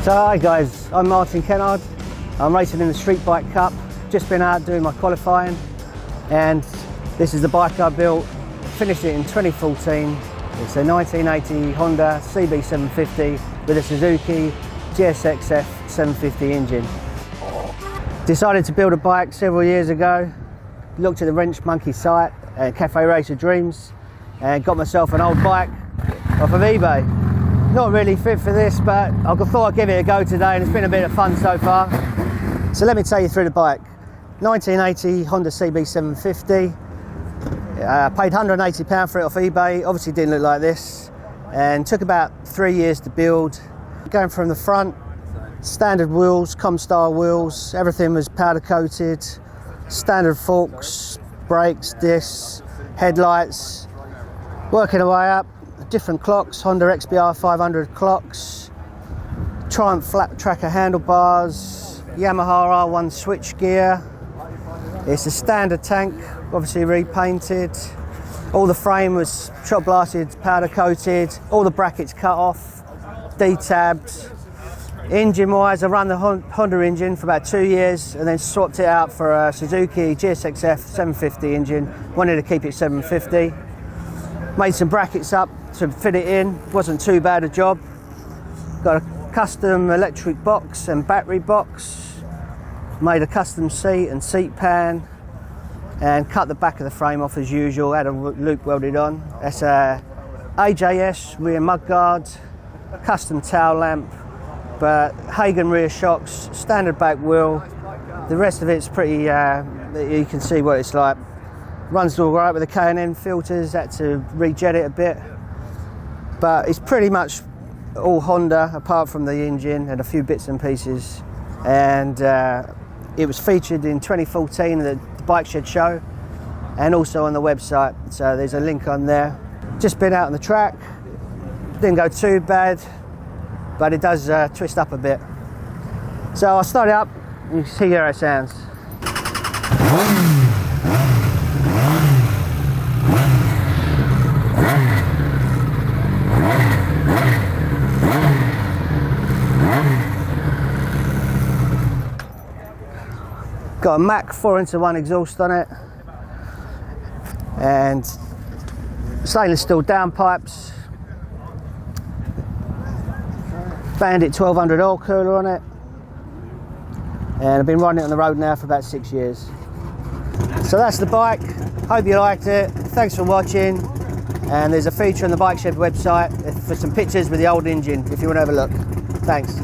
So hi guys, I'm Martin Kennard. I'm racing in the Street Bike Cup. Just been out doing my qualifying, and this is the bike I built. Finished it in 2014. It's a 1980 Honda CB750 with a Suzuki GSXF750 engine. Decided to build a bike several years ago. Looked at the Wrench Monkey site at Cafe Racer Dreams and got myself an old bike off of eBay. Not really fit for this, but I thought I'd give it a go today, and it's been a bit of fun so far. So let me take you through the bike. 1980 Honda CB750. Paid £180 for it off eBay. Obviously didn't look like this, and took about 3 years to build. Going from the front, standard wheels, Comstar wheels, everything was powder coated, standard forks, brakes, discs, headlights. Working our way up, different clocks, Honda XBR 500 clocks, Triumph flat tracker handlebars, Yamaha R1 switch gear. It's a standard tank, obviously repainted. All the frame was shot blasted, powder coated, all the brackets cut off, detabbed. Engine wise, I ran the Honda engine for about 2 years and then swapped it out for a Suzuki GSXF750 engine. Wanted to keep it 750. Made some brackets up to fit it in, wasn't too bad a job. Got a custom electric box and battery box. Made a custom seat and seat pan, and cut the back of the frame off as usual, had a loop welded on. That's a AJS rear mudguard, custom tail lamp, but Hagen rear shocks, standard back wheel. The rest of it's pretty, you can see what it's like. Runs all right with the K&N filters, had to rejet it a bit. But it's pretty much all Honda apart from the engine and a few bits and pieces. And it was featured in 2014 at the Bike Shed show and also on the website. So there's a link on there. Just been out on the track. Didn't go too bad, but it does twist up a bit. So I'll start it up and you can see how it sounds. Got a Mac 4-into-1 exhaust on it, and stainless steel downpipes, Bandit 1200 oil cooler on it, and I've been riding it on the road now for about 6 years. So that's the bike. Hope you liked it. Thanks for watching, and there's a feature on the Bike Shed website for some pictures with the old engine if you want to have a look. Thanks.